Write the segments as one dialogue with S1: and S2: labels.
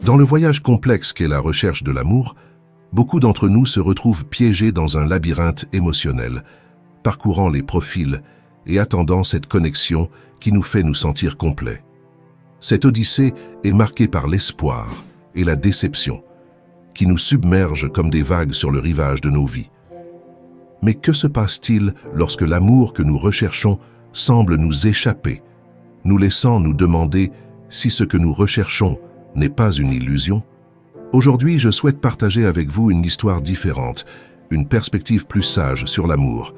S1: Dans le voyage complexe qu'est la recherche de l'amour, beaucoup d'entre nous se retrouvent piégés dans un labyrinthe émotionnel, parcourant les profils et attendant cette connexion qui nous fait nous sentir complets. Cette odyssée est marquée par l'espoir et la déception, qui nous submergent comme des vagues sur le rivage de nos vies. Mais que se passe-t-il lorsque l'amour que nous recherchons semble nous échapper, nous laissant nous demander si ce que nous recherchons n'est pas une illusion? Aujourd'hui, je souhaite partager avec vous une histoire différente, une perspective plus sage sur l'amour.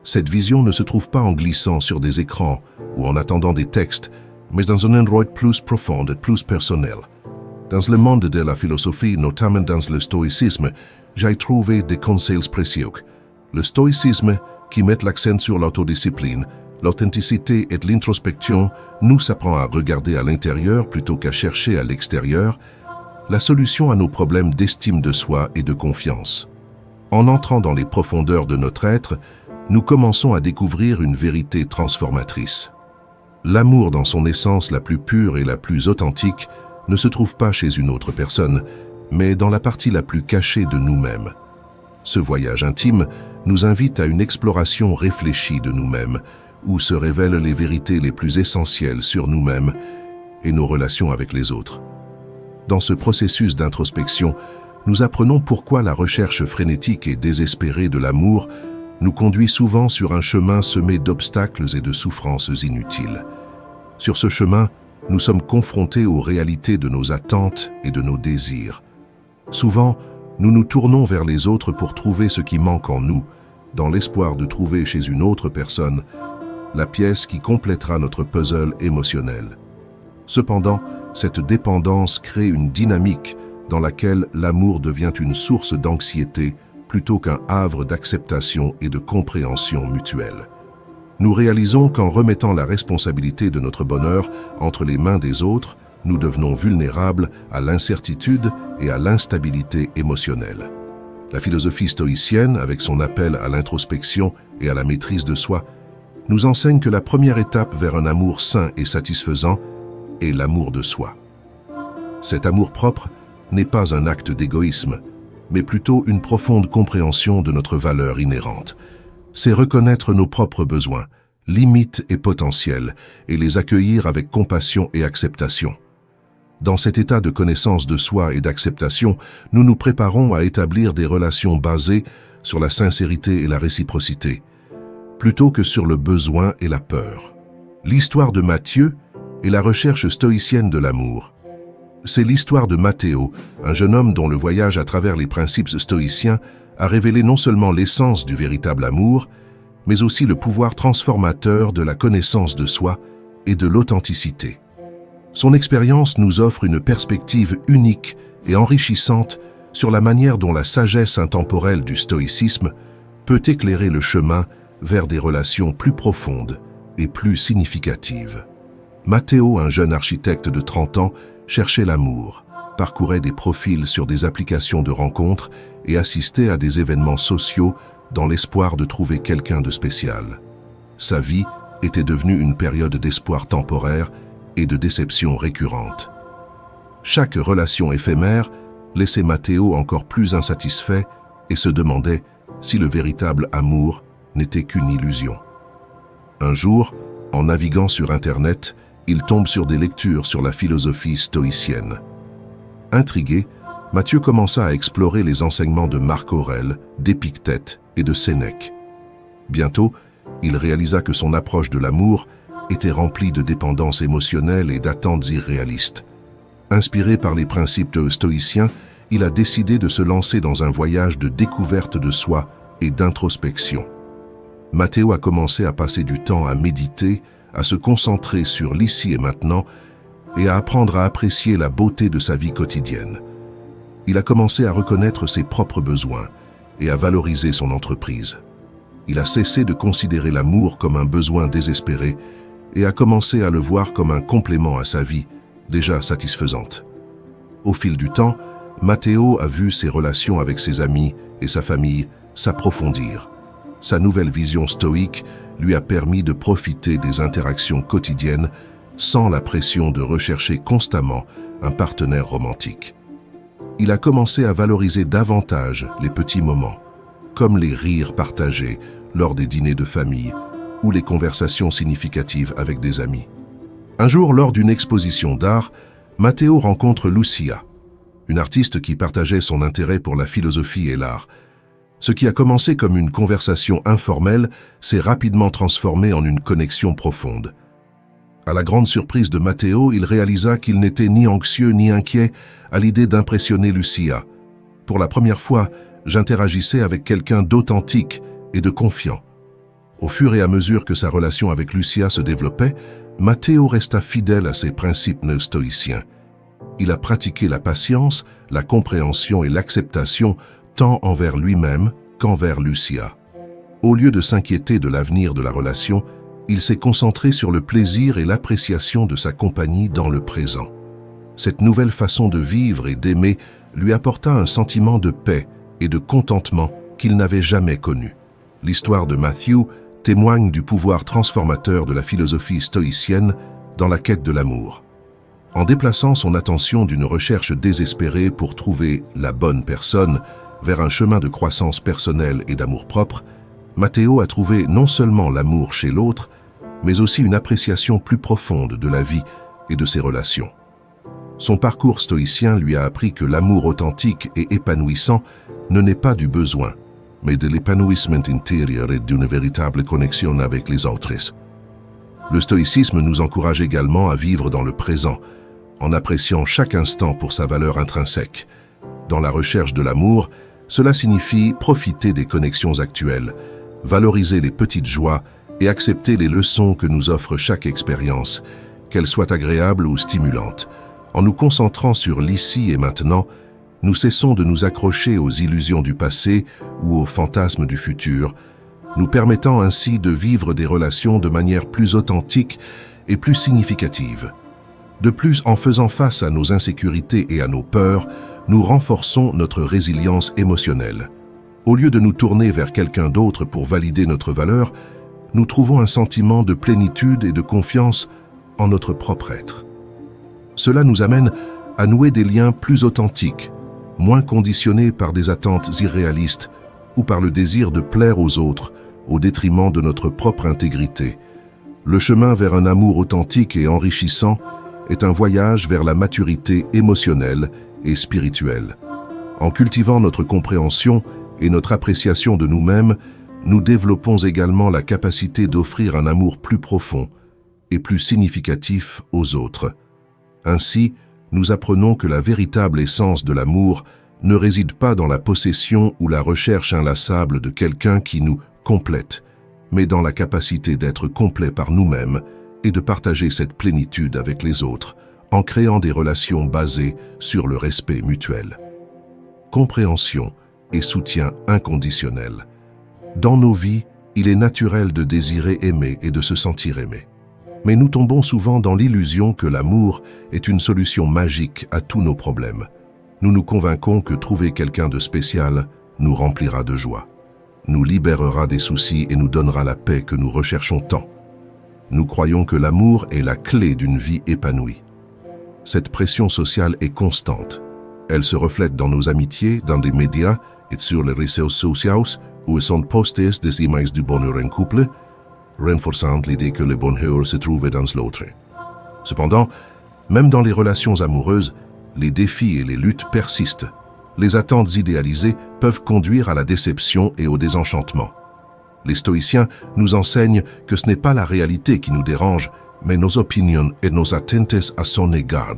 S1: Cette vision ne se trouve pas en glissant sur des écrans ou en attendant des textes, mais dans un endroit plus profond et plus personnel. Dans le monde de la philosophie, notamment dans le stoïcisme, j'ai trouvé des conseils précieux. Le stoïcisme, qui met l'accent sur l'autodiscipline, l'authenticité et l'introspection, nous apprend à regarder à l'intérieur plutôt qu'à chercher à l'extérieur la solution à nos problèmes d'estime de soi et de confiance. En entrant dans les profondeurs de notre être, nous commençons à découvrir une vérité transformatrice. L'amour dans son essence la plus pure et la plus authentique ne se trouve pas chez une autre personne, mais dans la partie la plus cachée de nous-mêmes. Ce voyage intime nous invite à une exploration réfléchie de nous-mêmes, où se révèlent les vérités les plus essentielles sur nous-mêmes et nos relations avec les autres. Dans ce processus d'introspection, nous apprenons pourquoi la recherche frénétique et désespérée de l'amour nous conduit souvent sur un chemin semé d'obstacles et de souffrances inutiles. Sur ce chemin, nous sommes confrontés aux réalités de nos attentes et de nos désirs. Souvent, nous nous tournons vers les autres pour trouver ce qui manque en nous, dans l'espoir de trouver chez une autre personne la pièce qui complétera notre puzzle émotionnel. Cependant, cette dépendance crée une dynamique dans laquelle l'amour devient une source d'anxiété plutôt qu'un havre d'acceptation et de compréhension mutuelle. Nous réalisons qu'en remettant la responsabilité de notre bonheur entre les mains des autres, nous devenons vulnérables à l'incertitude et à l'instabilité émotionnelle. La philosophie stoïcienne, avec son appel à l'introspection et à la maîtrise de soi, nous enseigne que la première étape vers un amour sain et satisfaisant est l'amour de soi. Cet amour-propre n'est pas un acte d'égoïsme, mais plutôt une profonde compréhension de notre valeur inhérente. C'est reconnaître nos propres besoins, limites et potentiels, et les accueillir avec compassion et acceptation. Dans cet état de connaissance de soi et d'acceptation, nous nous préparons à établir des relations basées sur la sincérité et la réciprocité, plutôt que sur le besoin et la peur. L'histoire de Matthieu est la recherche stoïcienne de l'amour. C'est l'histoire de Matteo, un jeune homme dont le voyage à travers les principes stoïciens a révélé non seulement l'essence du véritable amour, mais aussi le pouvoir transformateur de la connaissance de soi et de l'authenticité. Son expérience nous offre une perspective unique et enrichissante sur la manière dont la sagesse intemporelle du stoïcisme peut éclairer le chemin vers des relations plus profondes et plus significatives. Matteo, un jeune architecte de 30 ans, cherchait l'amour, parcourait des profils sur des applications de rencontres et assistait à des événements sociaux dans l'espoir de trouver quelqu'un de spécial. Sa vie était devenue une période d'espoir temporaire et de déception récurrente. Chaque relation éphémère laissait Matteo encore plus insatisfait et se demandait si le véritable amour n'était qu'une illusion. Un jour, en naviguant sur Internet, il tombe sur des lectures sur la philosophie stoïcienne. Intrigué, Matthieu commença à explorer les enseignements de Marc Aurèle, d'Épictète et de Sénèque. Bientôt, il réalisa que son approche de l'amour était remplie de dépendance émotionnelle et d'attentes irréalistes. Inspiré par les principes stoïciens, il a décidé de se lancer dans un voyage de découverte de soi et d'introspection. Matteo a commencé à passer du temps à méditer, à se concentrer sur l'ici et maintenant et à apprendre à apprécier la beauté de sa vie quotidienne. Il a commencé à reconnaître ses propres besoins et à valoriser son entreprise. Il a cessé de considérer l'amour comme un besoin désespéré et a commencé à le voir comme un complément à sa vie, déjà satisfaisante. Au fil du temps, Matteo a vu ses relations avec ses amis et sa famille s'approfondir. Sa nouvelle vision stoïque lui a permis de profiter des interactions quotidiennes sans la pression de rechercher constamment un partenaire romantique. Il a commencé à valoriser davantage les petits moments, comme les rires partagés lors des dîners de famille ou les conversations significatives avec des amis. Un jour, lors d'une exposition d'art, Matteo rencontre Lucia, une artiste qui partageait son intérêt pour la philosophie et l'art. Ce qui a commencé comme une conversation informelle s'est rapidement transformé en une connexion profonde. À la grande surprise de Matteo, il réalisa qu'il n'était ni anxieux ni inquiet à l'idée d'impressionner Lucia. Pour la première fois, j'interagissais avec quelqu'un d'authentique et de confiant. Au fur et à mesure que sa relation avec Lucia se développait, Matteo resta fidèle à ses principes stoïciens. Il a pratiqué la patience, la compréhension et l'acceptation tant envers lui-même qu'envers Lucia. Au lieu de s'inquiéter de l'avenir de la relation, il s'est concentré sur le plaisir et l'appréciation de sa compagnie dans le présent. Cette nouvelle façon de vivre et d'aimer lui apporta un sentiment de paix et de contentement qu'il n'avait jamais connu. L'histoire de Matthew témoigne du pouvoir transformateur de la philosophie stoïcienne dans la quête de l'amour. En déplaçant son attention d'une recherche désespérée pour trouver la bonne personne vers un chemin de croissance personnelle et d'amour-propre, Matteo a trouvé non seulement l'amour chez l'autre, mais aussi une appréciation plus profonde de la vie et de ses relations. Son parcours stoïcien lui a appris que l'amour authentique et épanouissant ne naît pas du besoin, mais de l'épanouissement intérieur et d'une véritable connexion avec les autres. Le stoïcisme nous encourage également à vivre dans le présent, en appréciant chaque instant pour sa valeur intrinsèque. Dans la recherche de l'amour, cela signifie profiter des connexions actuelles, valoriser les petites joies et accepter les leçons que nous offre chaque expérience, qu'elles soient agréables ou stimulantes. En nous concentrant sur l'ici et maintenant, nous cessons de nous accrocher aux illusions du passé ou aux fantasmes du futur, nous permettant ainsi de vivre des relations de manière plus authentique et plus significative. De plus, en faisant face à nos insécurités et à nos peurs, nous renforçons notre résilience émotionnelle. Au lieu de nous tourner vers quelqu'un d'autre pour valider notre valeur, nous trouvons un sentiment de plénitude et de confiance en notre propre être. Cela nous amène à nouer des liens plus authentiques, moins conditionnés par des attentes irréalistes ou par le désir de plaire aux autres au détriment de notre propre intégrité. Le chemin vers un amour authentique et enrichissant est un voyage vers la maturité émotionnelle et spirituelle. En cultivant notre compréhension et notre appréciation de nous-mêmes, nous développons également la capacité d'offrir un amour plus profond et plus significatif aux autres. Ainsi, nous apprenons que la véritable essence de l'amour ne réside pas dans la possession ou la recherche inlassable de quelqu'un qui nous complète, mais dans la capacité d'être complet par nous-mêmes et de partager cette plénitude avec les autres, en créant des relations basées sur le respect mutuel. Compréhension et soutien inconditionnel. Dans nos vies, il est naturel de désirer aimer et de se sentir aimé. Mais nous tombons souvent dans l'illusion que l'amour est une solution magique à tous nos problèmes. Nous nous convainquons que trouver quelqu'un de spécial nous remplira de joie, nous libérera des soucis et nous donnera la paix que nous recherchons tant. Nous croyons que l'amour est la clé d'une vie épanouie. Cette pression sociale est constante. Elle se reflète dans nos amitiés, dans les médias et sur les réseaux sociaux où sont postées des images du bonheur en couple, renforçant l'idée que le bonheur se trouve dans l'autre. Cependant, même dans les relations amoureuses, les défis et les luttes persistent. Les attentes idéalisées peuvent conduire à la déception et au désenchantement. Les stoïciens nous enseignent que ce n'est pas la réalité qui nous dérange, mais nos opinions et nos attentes à son égard.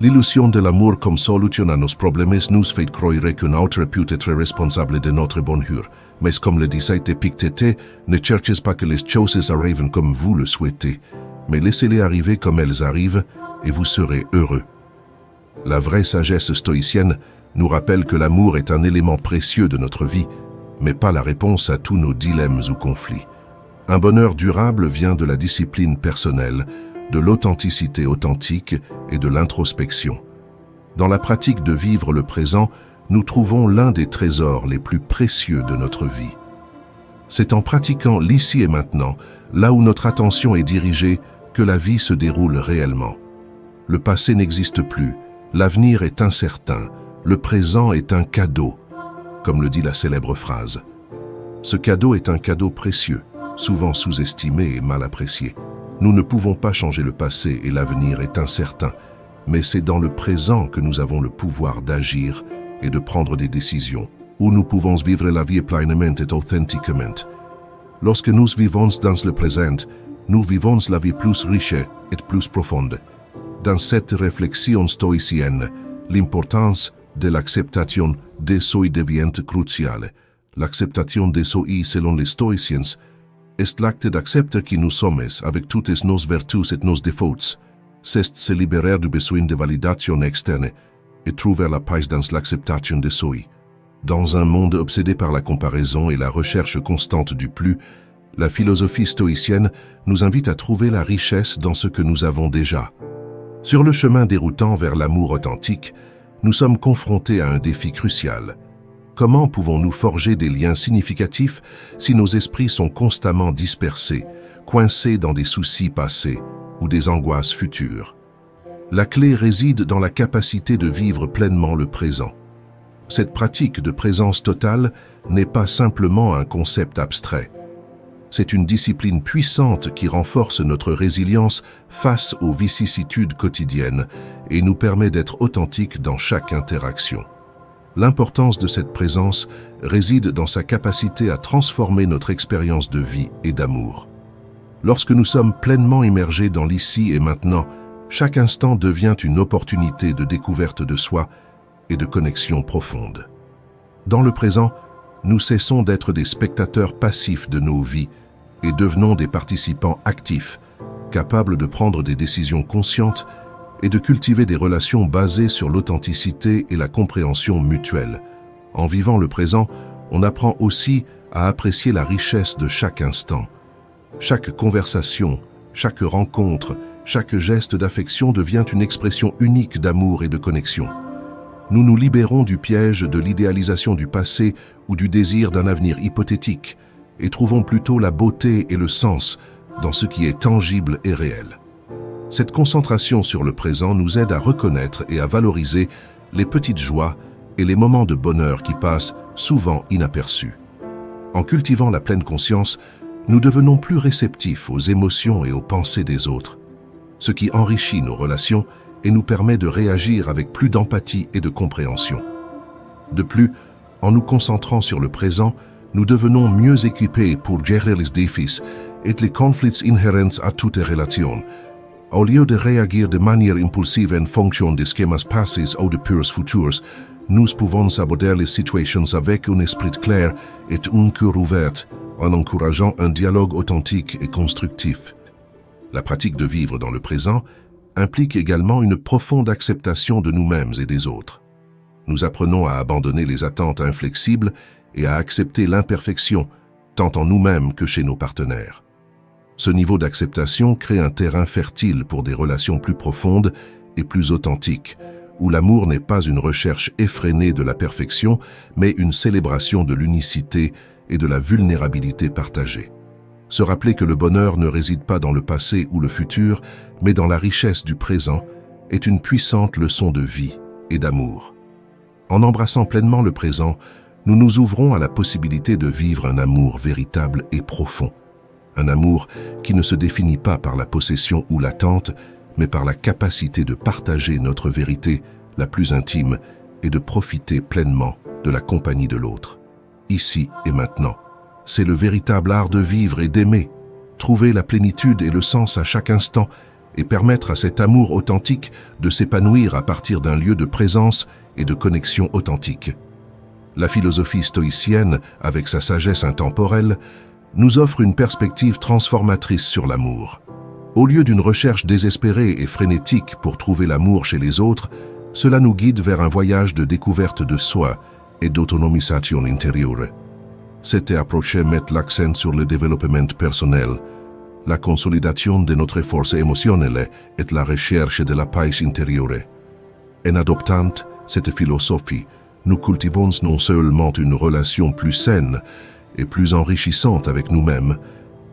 S1: L'illusion de l'amour comme solution à nos problèmes nous fait croire qu'un autre peut être responsable de notre bonheur. Mais comme le disait Épictète, ne cherchez pas que les choses arrivent comme vous le souhaitez, mais laissez-les arriver comme elles arrivent et vous serez heureux. La vraie sagesse stoïcienne nous rappelle que l'amour est un élément précieux de notre vie, mais pas la réponse à tous nos dilemmes ou conflits. Un bonheur durable vient de la discipline personnelle, de l'authenticité authentique et de l'introspection. Dans la pratique de vivre le présent, nous trouvons l'un des trésors les plus précieux de notre vie. C'est en pratiquant l'ici et maintenant, là où notre attention est dirigée, que la vie se déroule réellement. Le passé n'existe plus, l'avenir est incertain, le présent est un cadeau, comme le dit la célèbre phrase. Ce cadeau est un cadeau précieux, souvent sous-estimé et mal apprécié. Nous ne pouvons pas changer le passé et l'avenir est incertain, mais c'est dans le présent que nous avons le pouvoir d'agir et de prendre des décisions, où nous pouvons vivre la vie pleinement et authentiquement. Lorsque nous vivons dans le présent, nous vivons la vie plus riche et plus profonde. Dans cette réflexion stoïcienne, l'importance de l'acceptation des soi devient cruciale. L'acceptation des soi, selon les stoïciens, est l'acte d'accepter qui nous sommes avec toutes nos vertus et nos défauts. C'est se libérer du besoin de validation externe et trouver la paix dans l'acceptation de soi. Dans un monde obsédé par la comparaison et la recherche constante du plus, la philosophie stoïcienne nous invite à trouver la richesse dans ce que nous avons déjà. Sur le chemin déroutant vers l'amour authentique, nous sommes confrontés à un défi crucial. Comment pouvons-nous forger des liens significatifs si nos esprits sont constamment dispersés, coincés dans des soucis passés ou des angoisses futures? La clé réside dans la capacité de vivre pleinement le présent. Cette pratique de présence totale n'est pas simplement un concept abstrait. C'est une discipline puissante qui renforce notre résilience face aux vicissitudes quotidiennes et nous permet d'être authentiques dans chaque interaction. L'importance de cette présence réside dans sa capacité à transformer notre expérience de vie et d'amour. Lorsque nous sommes pleinement immergés dans l'ici et maintenant, chaque instant devient une opportunité de découverte de soi et de connexion profonde. Dans le présent, nous cessons d'être des spectateurs passifs de nos vies et devenons des participants actifs, capables de prendre des décisions conscientes et de cultiver des relations basées sur l'authenticité et la compréhension mutuelle. En vivant le présent, on apprend aussi à apprécier la richesse de chaque instant. Chaque conversation, chaque rencontre, chaque geste d'affection devient une expression unique d'amour et de connexion. Nous nous libérons du piège de l'idéalisation du passé ou du désir d'un avenir hypothétique et trouvons plutôt la beauté et le sens dans ce qui est tangible et réel. Cette concentration sur le présent nous aide à reconnaître et à valoriser les petites joies et les moments de bonheur qui passent souvent inaperçus. En cultivant la pleine conscience, nous devenons plus réceptifs aux émotions et aux pensées des autres, ce qui enrichit nos relations et nous permet de réagir avec plus d'empathie et de compréhension. De plus, en nous concentrant sur le présent, nous devenons mieux équipés pour gérer les défis et les conflits inhérents à toute relation. Au lieu de réagir de manière impulsive en fonction des schémas passés ou de peurs futures, nous pouvons aborder les situations avec un esprit clair et un cœur ouvert, en encourageant un dialogue authentique et constructif. La pratique de vivre dans le présent implique également une profonde acceptation de nous-mêmes et des autres. Nous apprenons à abandonner les attentes inflexibles et à accepter l'imperfection, tant en nous-mêmes que chez nos partenaires. Ce niveau d'acceptation crée un terrain fertile pour des relations plus profondes et plus authentiques, où l'amour n'est pas une recherche effrénée de la perfection, mais une célébration de l'unicité et de la vulnérabilité partagée. Se rappeler que le bonheur ne réside pas dans le passé ou le futur, mais dans la richesse du présent, est une puissante leçon de vie et d'amour. En embrassant pleinement le présent, nous nous ouvrons à la possibilité de vivre un amour véritable et profond. Un amour qui ne se définit pas par la possession ou l'attente, mais par la capacité de partager notre vérité la plus intime et de profiter pleinement de la compagnie de l'autre. Ici et maintenant, c'est le véritable art de vivre et d'aimer, trouver la plénitude et le sens à chaque instant et permettre à cet amour authentique de s'épanouir à partir d'un lieu de présence et de connexion authentique. La philosophie stoïcienne, avec sa sagesse intemporelle, nous offre une perspective transformatrice sur l'amour. Au lieu d'une recherche désespérée et frénétique pour trouver l'amour chez les autres, cela nous guide vers un voyage de découverte de soi et d'autonomisation intérieure. Cette approche met l'accent sur le développement personnel, la consolidation de notre force émotionnelle et la recherche de la paix intérieure. En adoptant cette philosophie, nous cultivons non seulement une relation plus saine et plus enrichissante avec nous-mêmes,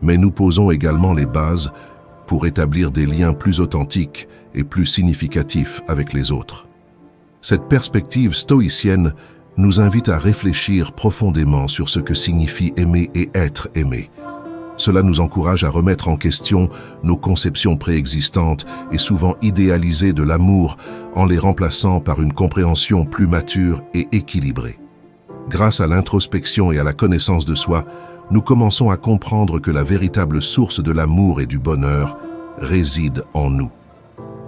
S1: mais nous posons également les bases pour établir des liens plus authentiques et plus significatifs avec les autres. Cette perspective stoïcienne nous invite à réfléchir profondément sur ce que signifie aimer et être aimé. Cela nous encourage à remettre en question nos conceptions préexistantes et souvent idéalisées de l'amour en les remplaçant par une compréhension plus mature et équilibrée. Grâce à l'introspection et à la connaissance de soi, nous commençons à comprendre que la véritable source de l'amour et du bonheur réside en nous.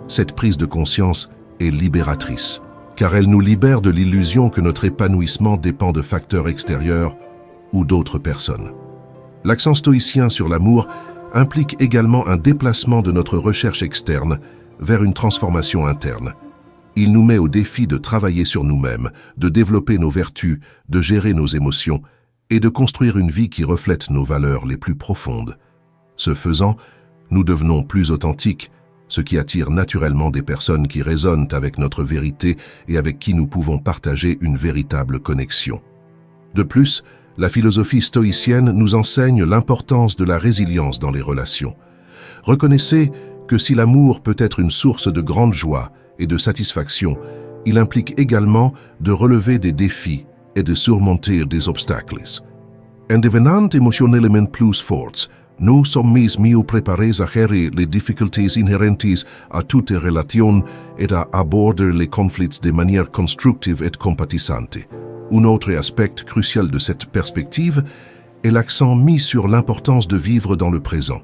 S1: Cette prise de conscience est libératrice, car elle nous libère de l'illusion que notre épanouissement dépend de facteurs extérieurs ou d'autres personnes. L'accent stoïcien sur l'amour implique également un déplacement de notre recherche externe vers une transformation interne. Il nous met au défi de travailler sur nous-mêmes, de développer nos vertus, de gérer nos émotions et de construire une vie qui reflète nos valeurs les plus profondes. Ce faisant, nous devenons plus authentiques, ce qui attire naturellement des personnes qui résonnent avec notre vérité et avec qui nous pouvons partager une véritable connexion. De plus, la philosophie stoïcienne nous enseigne l'importance de la résilience dans les relations. Reconnaissez que si l'amour peut être une source de grande joie et de satisfaction, il implique également de relever des défis et de surmonter des obstacles. En devenant émotionnellement plus forts, nous sommes mieux préparés à gérer les difficultés inhérentes à toute relation et à aborder les conflits de manière constructive et compatissante. Un autre aspect crucial de cette perspective est l'accent mis sur l'importance de vivre dans le présent.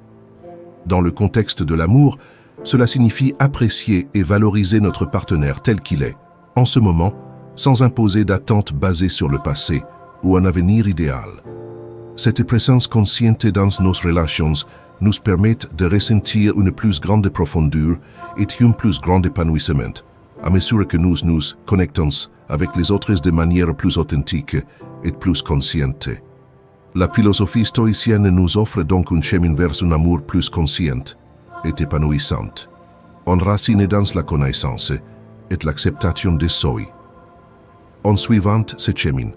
S1: Dans le contexte de l'amour, cela signifie apprécier et valoriser notre partenaire tel qu'il est, en ce moment, sans imposer d'attentes basées sur le passé ou un avenir idéal. Cette présence consciente dans nos relations nous permet de ressentir une plus grande profondeur et un plus grand épanouissement, à mesure que nous nous connectons avec les autres de manière plus authentique et plus consciente. La philosophie stoïcienne nous offre donc un chemin vers un amour plus conscient et épanouissant, enraciné dans la connaissance et l'acceptation de soi. En suivant ce chemin,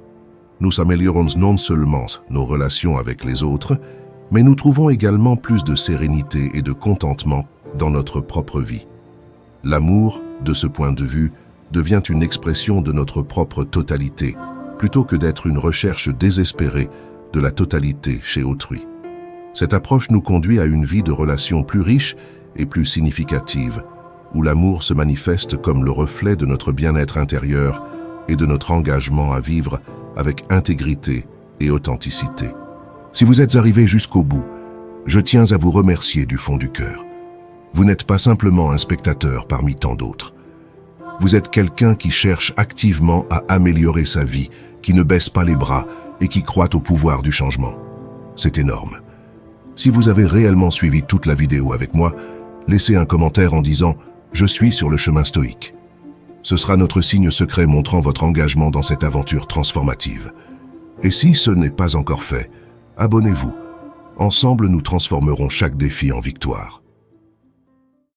S1: nous améliorons non seulement nos relations avec les autres, mais nous trouvons également plus de sérénité et de contentement dans notre propre vie. L'amour, de ce point de vue, devient une expression de notre propre totalité, plutôt que d'être une recherche désespérée de la totalité chez autrui. Cette approche nous conduit à une vie de relations plus riche et plus significative, où l'amour se manifeste comme le reflet de notre bien-être intérieur et de notre engagement à vivre avec intégrité et authenticité. Si vous êtes arrivé jusqu'au bout, je tiens à vous remercier du fond du cœur. Vous n'êtes pas simplement un spectateur parmi tant d'autres. Vous êtes quelqu'un qui cherche activement à améliorer sa vie, qui ne baisse pas les bras et qui croit au pouvoir du changement. C'est énorme. Si vous avez réellement suivi toute la vidéo avec moi, laissez un commentaire en disant « Je suis sur le chemin stoïque ». Ce sera notre signe secret montrant votre engagement dans cette aventure transformative. Et si ce n'est pas encore fait, abonnez-vous. Ensemble, nous transformerons chaque défi en victoire.